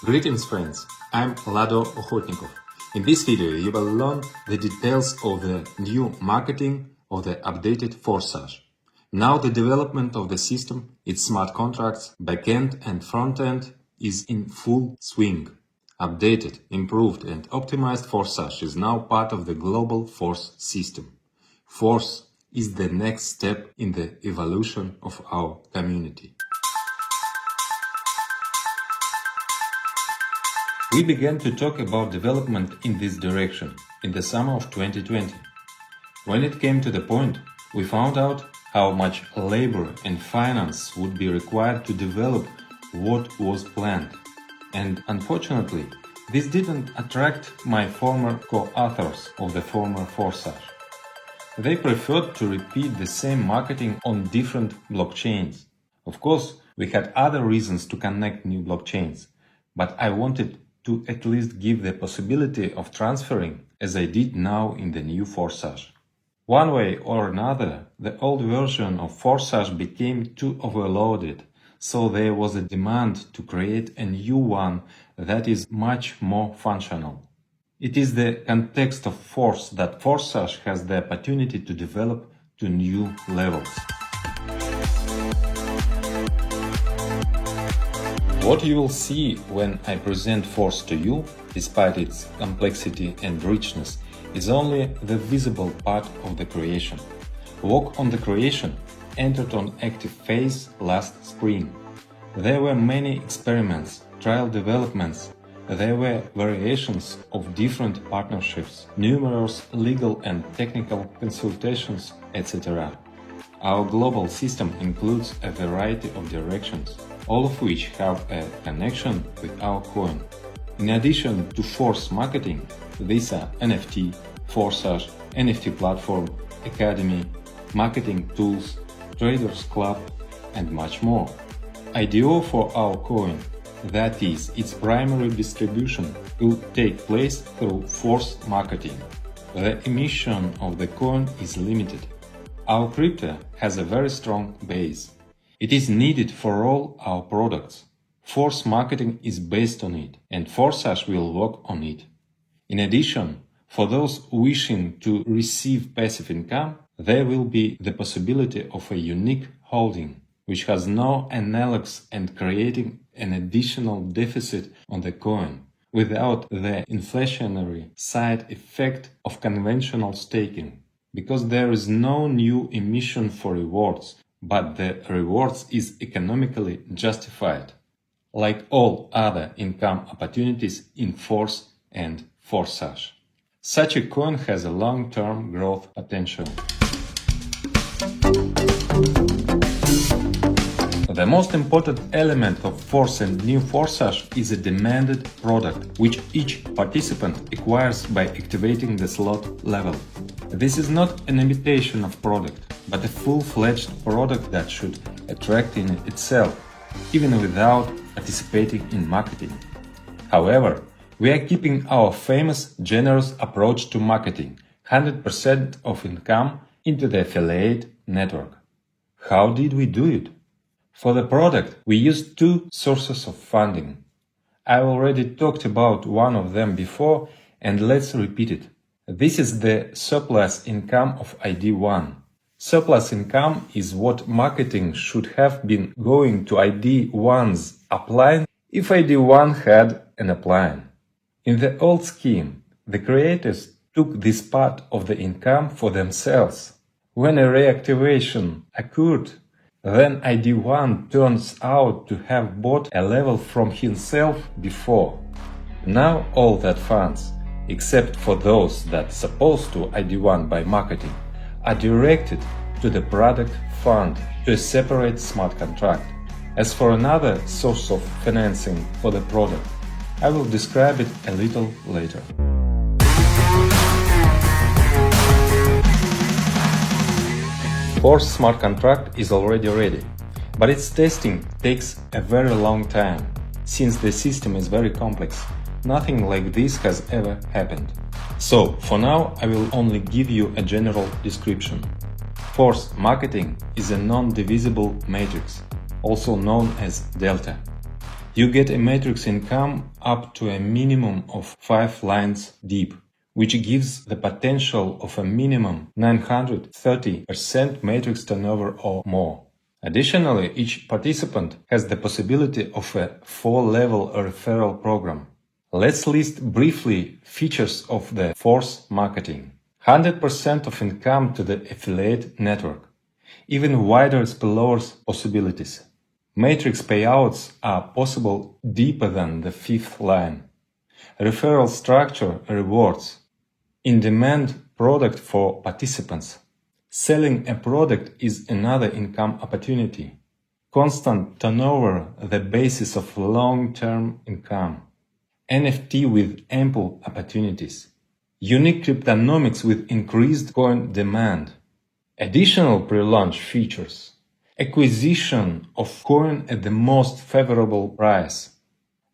Greetings friends, I'm LADO OKTHONIKOV. In this video you will learn the details of the new marketing of the updated FORSAGE. Now the development of the system, its smart contracts, backend and frontend is in full swing. Updated, improved and optimized FORSAGE is now part of the global FORS system. FORS is the next step in the evolution of our community. We began to talk about development in this direction in the summer of 2020. When it came to the point, we found out how much labor and finance would be required to develop what was planned. And unfortunately, this didn't attract my former co-authors of the former FORSAGE. They preferred to repeat the same marketing on different blockchains. Of course, we had other reasons to connect new blockchains, but I wanted to at least give the possibility of transferring, as I did now in the new FORSAGE. One way or another, the old version of FORSAGE became too overloaded, so there was a demand to create a new one that is much more functional. It is the context of FORS that FORSAGE has the opportunity to develop to new levels. What you will see when I present FORS to you, despite its complexity and richness, is only the visible part of the creation. Work on the creation entered on active phase last spring. There were many experiments, trial developments, there were variations of different partnerships, numerous legal and technical consultations, etc. Our global system includes a variety of directions, all of which have a connection with our coin. In addition to FORS marketing, these are NFT, FORSAGE, NFT platform, academy, marketing tools, traders club, and much more. IDO for our coin, that is, its primary distribution, will take place through FORS marketing. The emission of the coin is limited. Our crypto has a very strong base. It is needed for all our products. FORS marketing is based on it, and FORSAGE will work on it. In addition, for those wishing to receive passive income, there will be the possibility of a unique holding, which has no analogs and creating an additional deficit on the coin, without the inflationary side effect of conventional staking, because there is no new emission for rewards, but the rewards is economically justified, like all other income opportunities in FORS and FORSAGE. Such a coin has a long-term growth potential. The most important element of FORS and new FORSAGE is a demanded product, which each participant acquires by activating the slot level. This is not an imitation of product, but a full-fledged product that should attract in itself, even without participating in marketing. However, we are keeping our famous generous approach to marketing, 100% of income into the affiliate network. How did we do it? For the product, we used two sources of funding. I already talked about one of them before, and let's repeat it. This is the surplus income of ID1. Surplus income is what marketing should have been going to ID1's upline if ID1 had an upline. In the old scheme, the creators took this part of the income for themselves. When a reactivation occurred, then ID1 turns out to have bought a level from himself before. Now all that funds, except for those that supposed to ID1 by marketing, are directed to the product fund, to a separate smart contract. As for another source of financing for the product, I will describe it a little later. FORS smart contract is already ready, but its testing takes a very long time. Since the system is very complex, nothing like this has ever happened. So, for now, I will only give you a general description. FORS marketing is a non-divisible matrix, also known as delta. you get a matrix income up to a minimum of 5 lines deep, which gives the potential of a minimum 930% matrix turnover or more. Additionally, each participant has the possibility of a 4-level referral program. Let's list briefly features of the FORSE marketing. 100% of income to the affiliate network. Even wider spillovers possibilities. Matrix payouts are possible deeper than the 5th line. Referral structure rewards. In-demand product for participants. Selling a product is another income opportunity. Constant turnover, the basis of long-term income. NFT with ample opportunities. Unique cryptonomics with increased coin demand. Additional pre-launch features. Acquisition of coin at the most favorable price.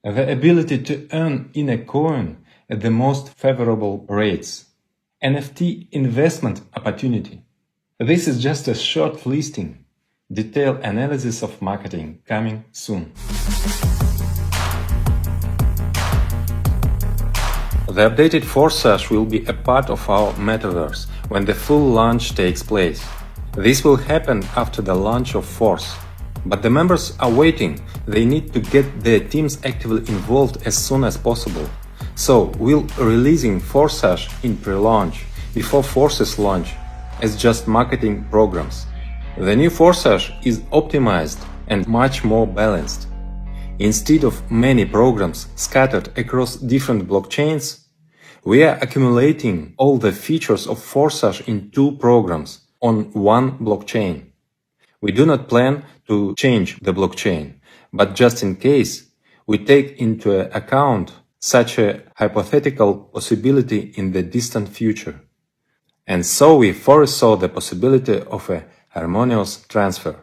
The ability to earn in a coin at the most favorable rates. NFT investment opportunity. This is just a short listing. Detailed analysis of marketing coming soon. The updated FORSAGE will be a part of our metaverse when the full launch takes place. This will happen after the launch of FORSE. But the members are waiting. They need to get their teams actively involved as soon as possible. So we'll releasing FORSAGE in pre-launch before FORSE's launch as just marketing programs. The new FORSAGE is optimized and much more balanced. Instead of many programs scattered across different blockchains, we are accumulating all the features of FORSAGE in 2 programs on one blockchain. We do not plan to change the blockchain, but just in case, we take into account such a hypothetical possibility in the distant future. And so we foresaw the possibility of a harmonious transfer.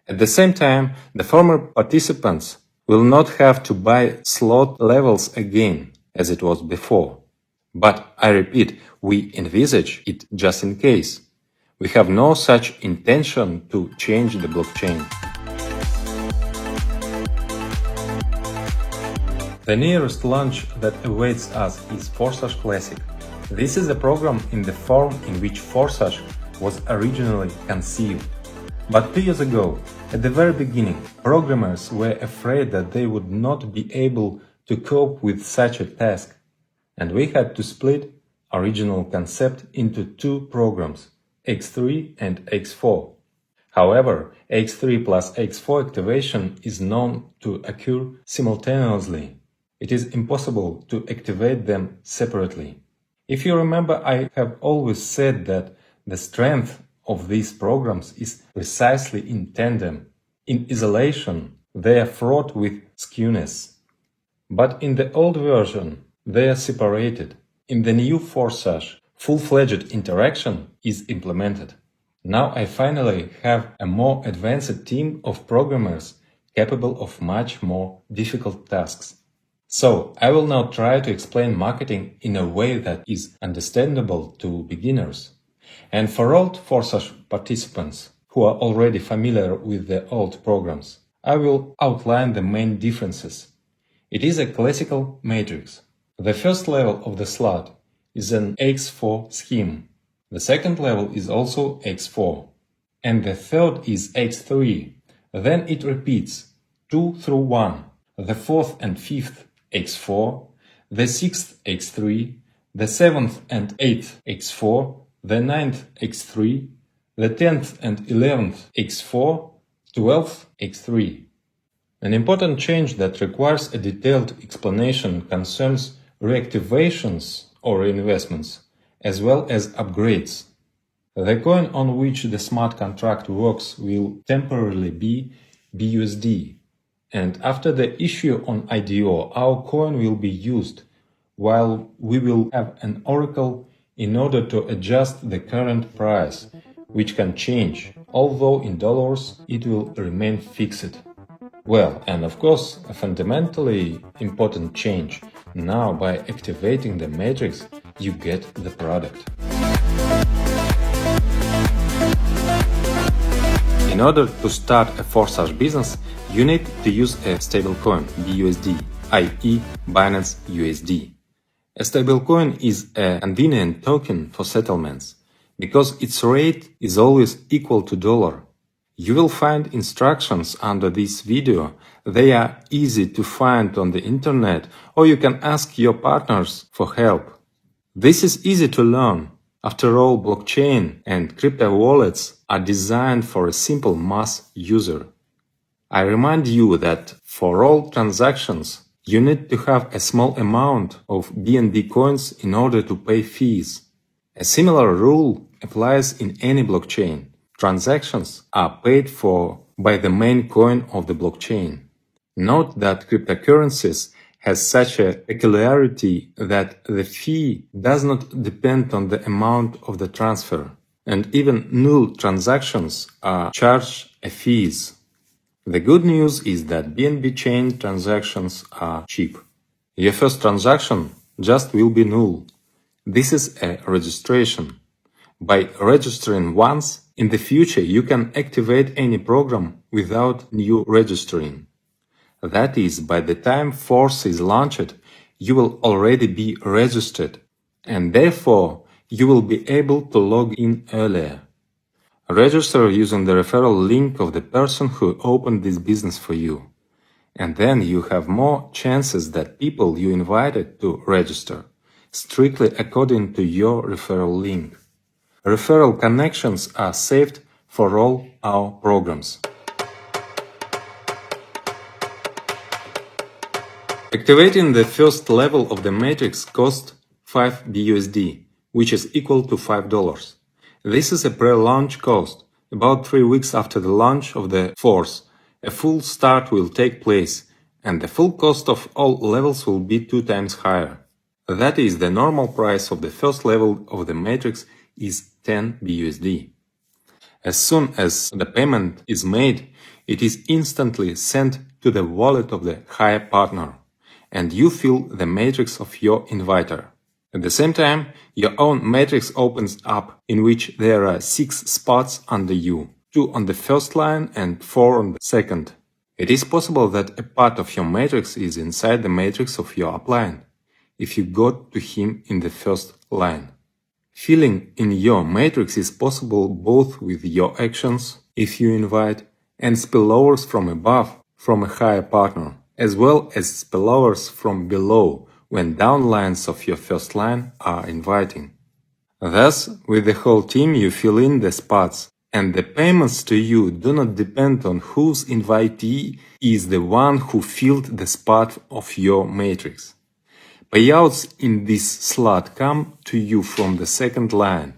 At the same time, the former participants will not have to buy slot levels again, as it was before. But I repeat, we envisage it just in case. We have no such intention to change the blockchain. The nearest launch that awaits us is FORSAGE Classic. This is a program in the form in which FORSAGE was originally conceived. But 2 years ago, at the very beginning, programmers were afraid that they would not be able to cope with such a task, and we had to split original concept into 2 programs, X3 and X4. However, X3 plus X4 activation is known to occur simultaneously. It is impossible to activate them separately. If you remember, I have always said that the strength of these programs is precisely in tandem. In isolation, they are fraught with skewness. But in the old version, they are separated. In the new FORSAGE, full-fledged interaction is implemented. Now I finally have a more advanced team of programmers capable of much more difficult tasks. So I will now try to explain marketing in a way that is understandable to beginners. And for old FORSAGE participants who are already familiar with the old programs, I will outline the main differences. It is a classical matrix. The first level of the slot is an X4 scheme. The second level is also X4. And the third is X3. Then it repeats 2 through 1. The fourth and fifth X4. The sixth X3. The seventh and eighth X4. The ninth X3. The 10th and 11th X4. 12th X3. An important change that requires a detailed explanation concerns reactivations or reinvestments, as well as upgrades. The coin on which the smart contract works will temporarily be BUSD, and after the issue on IDO, our coin will be used, while we will have an oracle in order to adjust the current price, which can change, although in dollars it will remain fixed. Well, and of course, a fundamentally important change. Now, by activating the matrix, you get the product. In order to start a FORSAGE business, you need to use a stablecoin, BUSD, i.e. Binance USD. A stablecoin is a convenient token for settlements, because its rate is always equal to dollar. You will find instructions under this video. They are easy to find on the internet, or you can ask your partners for help. This is easy to learn. After all, blockchain and crypto wallets are designed for a simple mass user. I remind you that for all transactions, you need to have a small amount of BNB coins in order to pay fees. A similar rule applies in any blockchain. Transactions are paid for by the main coin of the blockchain. Note that cryptocurrencies has such a peculiarity that the fee does not depend on the amount of the transfer, and even null transactions are charged fees. The good news is that BNB chain transactions are cheap. Your first transaction just will be null. This is a registration. By registering once, in the future you can activate any program without new registering. That is, by the time Force is launched, you will already be registered, and therefore you will be able to log in earlier. Register using the referral link of the person who opened this business for you, and then you have more chances that people you invited to register, strictly according to your referral link. Referral connections are saved for all our programs. Activating the first level of the matrix costs 5 BUSD, which is equal to $5. This is a pre-launch cost. About 3 weeks after the launch of the Force, a full start will take place, and the full cost of all levels will be 2 times higher. That is, the normal price of the first level of the matrix is 10 BUSD. As soon as the payment is made, it is instantly sent to the wallet of the higher partner, and you fill the matrix of your inviter. At the same time, your own matrix opens up, in which there are 6 spots under you, 2 on the first line and 4 on the second. It is possible that a part of your matrix is inside the matrix of your upline, if you got to him in the first line. Filling in your matrix is possible both with your actions, if you invite, and spillovers from above, from a higher partner, as well as spillovers from below, when downlines of your first line are inviting. Thus, with the whole team you fill in the spots, and the payments to you do not depend on whose invitee is the one who filled the spot of your matrix. Payouts in this slot come to you from the second line.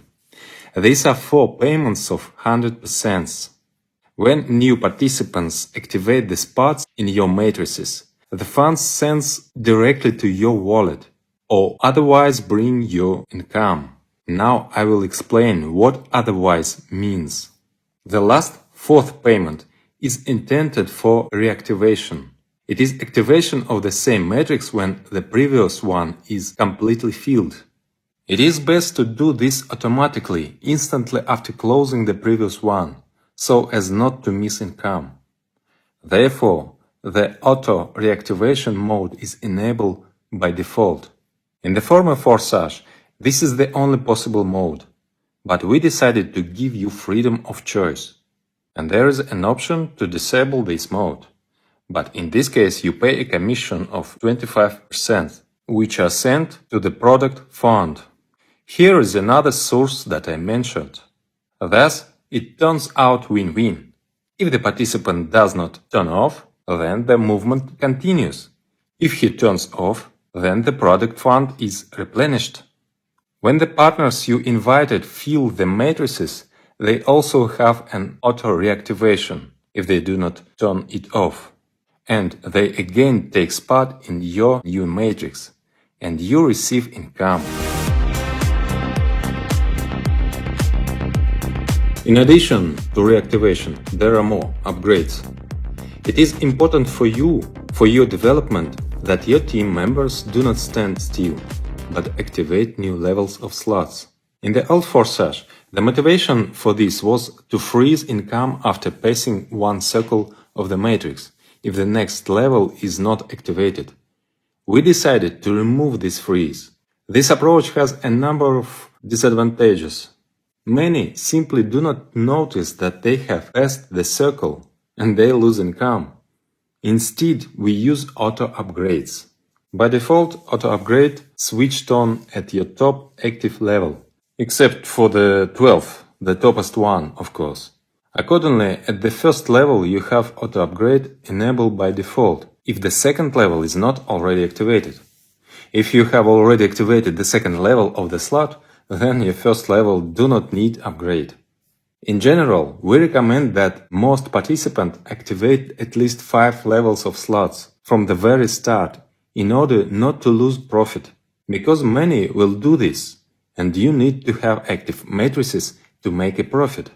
These are 4 payments of 100%. When new participants activate the spots in your matrices, the funds sends directly to your wallet, or otherwise bring your income. Now I will explain what otherwise means. The last 4th payment is intended for reactivation. It is activation of the same matrix when the previous one is completely filled. It is best to do this automatically, instantly after closing the previous one, so as not to miss income. Therefore, the auto reactivation mode is enabled by default. In the former FORSAGE, this is the only possible mode, but we decided to give you freedom of choice, and there is an option to disable this mode. But in this case you pay a commission of 25%, which are sent to the product fund. Here is another source that I mentioned. Thus, it turns out win-win. If the participant does not turn off, then the movement continues. If he turns off, then the product fund is replenished. When the partners you invited fill the matrices, they also have an auto-reactivation if they do not turn it off. And they again take spot in your new matrix, and you receive income. In addition to reactivation, there are more upgrades. It is important for you, for your development, that your team members do not stand still, but activate new levels of slots. In the old FORSAGE, The motivation for this was to freeze income after passing one circle of the matrix, if the next level is not activated. We decided to remove this freeze. This approach has a number of disadvantages. Many simply do not notice that they have passed the circle and they lose income. Instead, we use auto upgrades. By default, auto upgrade switched on at your top active level, except for the 12th, the topest one, of course. Accordingly, at the first level you have auto upgrade enabled by default, if the second level is not already activated. If you have already activated the second level of the slot, then your first level do not need upgrade. In general, we recommend that most participants activate at least 5 levels of slots from the very start in order not to lose profit, because many will do this, and you need to have active matrices to make a profit.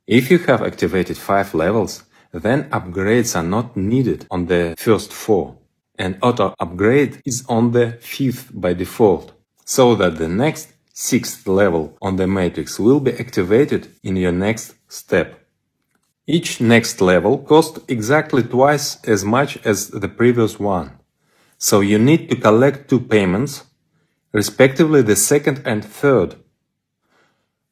If you have activated 5 levels, then upgrades are not needed on the first 4, and auto upgrade is on the 5th by default, so that the next 6th level on the matrix will be activated in your next step. Each next level costs exactly twice as much as the previous one, so you need to collect 2 payments, respectively the second and third.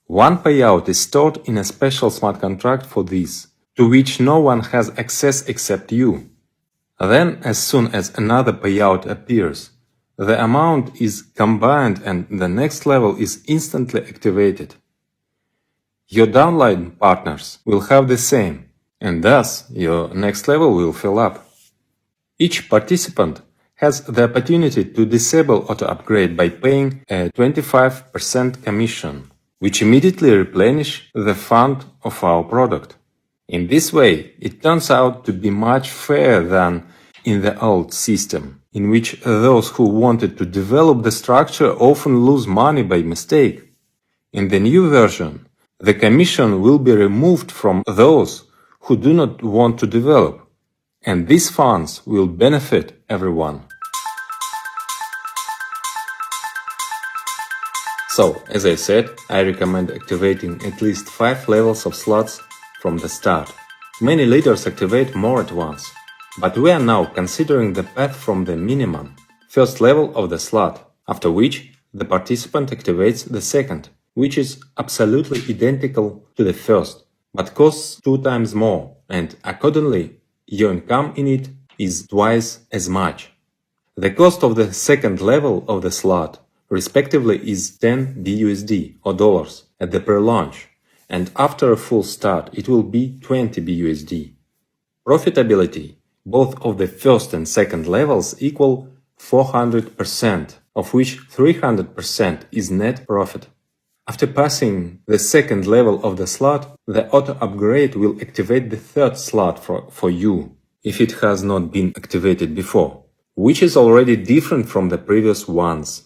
One payout is stored in a special smart contract for this, to which no one has access except you. Then, as soon as another payout appears, the amount is combined and the next level is instantly activated. Your downline partners will have the same, and thus your next level will fill up. Each participant has the opportunity to disable auto upgrade by paying a 25% commission, which immediately replenish the fund of our product. In this way, it turns out to be much fairer than in the old system, in which those who wanted to develop the structure often lose money by mistake. In the new version, the commission will be removed from those who do not want to develop, and these funds will benefit everyone. So, as I said, I recommend activating at least 5 levels of slots from the start. Many leaders activate more at once, but we are now considering the path from the minimum, first level of the slot, after which the participant activates the second, which is absolutely identical to the first, but costs 2 times more, and accordingly, your income in it is twice as much. The cost of the second level of the slot, respectively, is 10 BUSD or dollars at the pre-launch, and after a full start it will be 20 BUSD. Profitability, both of the first and second levels equal 400%, of which 300% is net profit. After passing the second level of the slot, the auto upgrade will activate the third slot for you, if it has not been activated before, which is already different from the previous ones.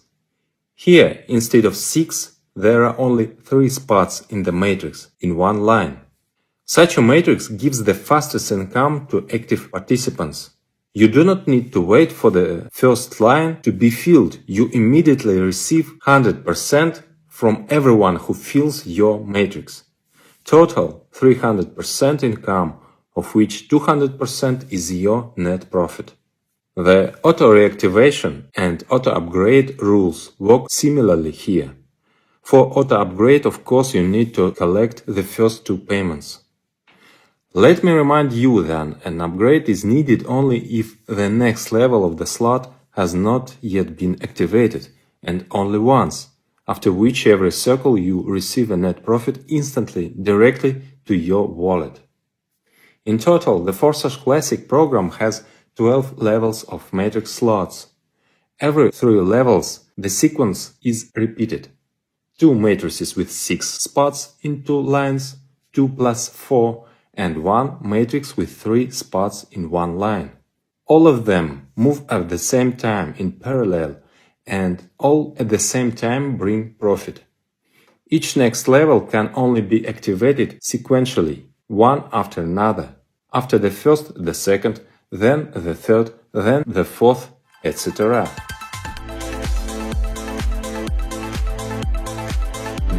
Here, instead of 6, there are only 3 spots in the matrix, in one line. Such a matrix gives the fastest income to active participants. You do not need to wait for the first line to be filled, you immediately receive 100% from everyone who fills your matrix. Total 300% income, of which 200% is your net profit. The auto-reactivation and auto-upgrade rules work similarly here. For auto-upgrade, of course, you need to collect the first 2 payments. Let me remind you then, an upgrade is needed only if the next level of the slot has not yet been activated, and only once, after which every circle you receive a net profit instantly, directly to your wallet. In total, the FORSAGE Classic program has 12 levels of matrix slots. Every 3 levels, the sequence is repeated. 2 matrices with 6 spots in 2 lines, 2 plus 4, and 1 matrix with 3 spots in 1 line. All of them move at the same time in parallel, and all at the same time bring profit. Each next level can only be activated sequentially, one after another. After the first, the second, then the third, then the fourth, etc.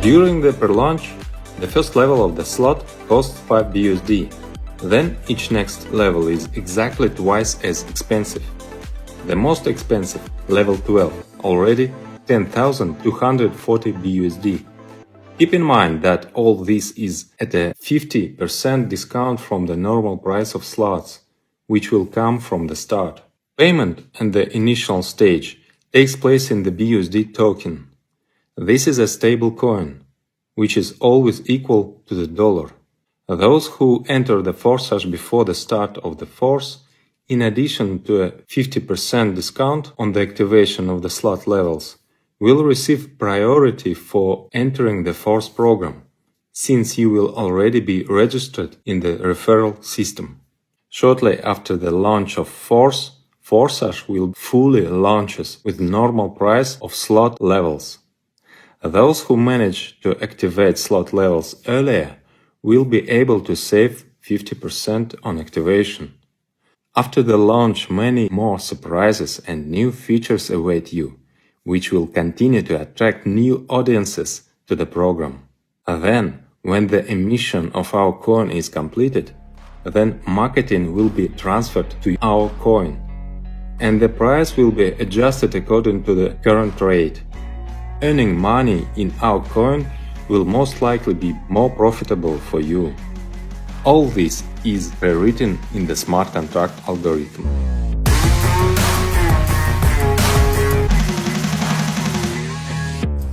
During the pre-launch, The first level of the slot costs 5 BUSD. Then each next level is exactly twice as expensive. The most expensive, level 12, already 10,240 BUSD. Keep in mind that all this is at a 50% discount from the normal price of slots, which will come from the start. Payment at the initial stage takes place in the BUSD token. This is a stable coin, which is always equal to the dollar. Those who enter the FORSAGE before the start of the force, in addition to a 50% discount on the activation of the slot levels, will receive priority for entering the force program, since you will already be registered in the referral system. Shortly after the launch of FORSAGE will fully launches with normal price of slot levels. Those who manage to activate slot levels earlier will be able to save 50% on activation. After the launch, many more surprises and new features await you, which will continue to attract new audiences to the program. Then, when the emission of our coin is completed, then marketing will be transferred to our coin, and the price will be adjusted according to the current rate. Earning money in our coin will most likely be more profitable for you. All this is pre-written in the smart contract algorithm.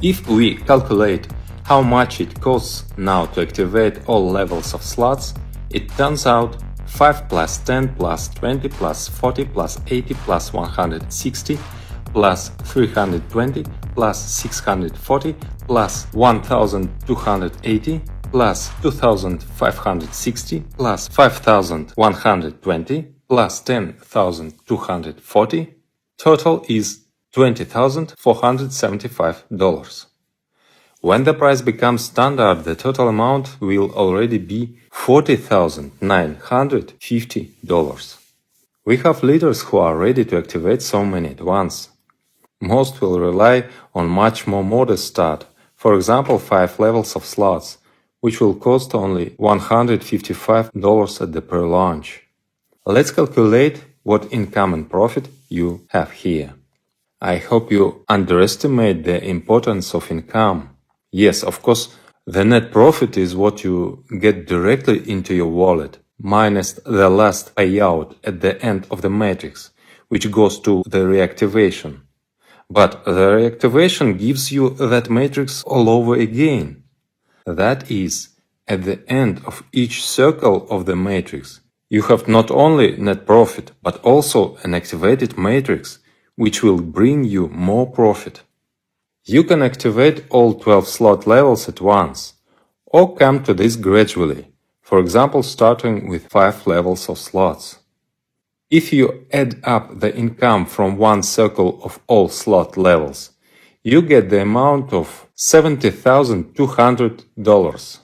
If we calculate how much it costs now to activate all levels of slots, it turns out 5 plus 10 plus 20 plus 40 plus 80 plus 160 plus 320 plus 640 plus 1280 plus 2560 plus 5120 plus 10,240, total is $20,475. When the price becomes standard, the total amount will already be $40,950. We have leaders who are ready to activate so many at once. Most will rely on much more modest start, for example 5 levels of slots, which will cost only $155 at the Prelaunch. Let's calculate what income and profit you have here. I hope you underestimate the importance of income. Yes, of course, the net profit is what you get directly into your wallet, minus the last payout at the end of the matrix, which goes to the reactivation. But the reactivation gives you that matrix all over again. That is, at the end of each circle of the matrix, you have not only net profit, but also an activated matrix, which will bring you more profit. You can activate all 12 slot levels at once, or come to this gradually, for example starting with 5 levels of slots. If you add up the income from one circle of all slot levels, you get the amount of $70,200,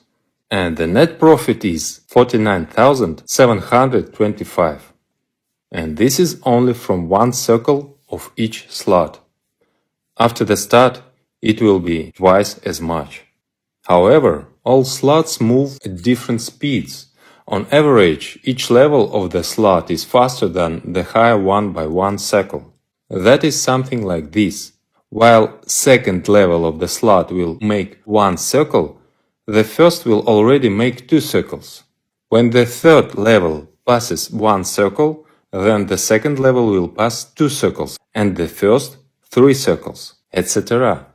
and the net profit is $49,725. And this is only from one circle of each slot. After the start, it will be twice as much. However, all slots move at different speeds. On average, each level of the slot is faster than the higher one by one cycle. That is something like this. While second level of the slot will make one circle, the first will already make 2 circles. When the third level passes one circle, then the second level will pass 2 circles, and the first 3 circles, etc.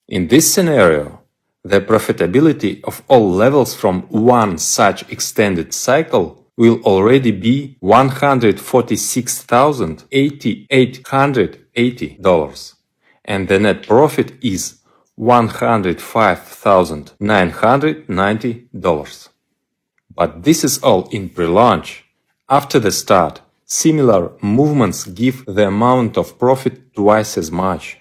In this scenario, the profitability of all levels from one such extended cycle will already be $146,880, and the net profit is $105,990. But this is all in pre-launch. After the start, similar movements give the amount of profit twice as much.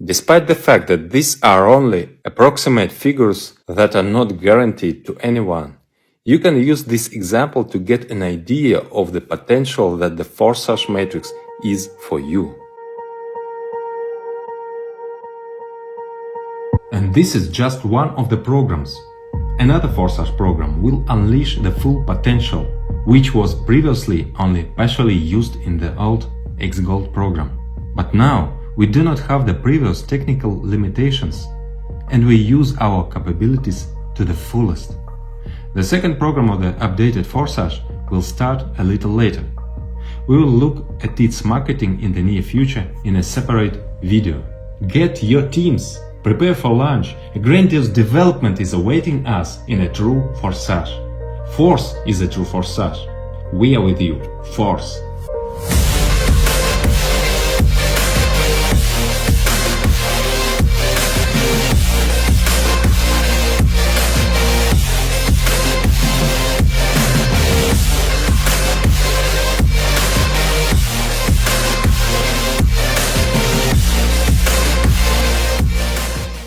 Despite the fact that these are only approximate figures that are not guaranteed to anyone, you can use this example to get an idea of the potential that the FORSAGE matrix is for you. And this is just one of the programs. another FORSAGE program will unleash the full potential, which was previously only partially used in the old X-Gold program. But now we do not have the previous technical limitations, and we use our capabilities to the fullest. The second program of the updated FORSAGE will start a little later. We will look at its marketing in the near future in a separate video. Get your teams! Prepare for launch! A grandiose development is awaiting us in a true FORSAGE. Force is a true FORSAGE. We are with you. Force!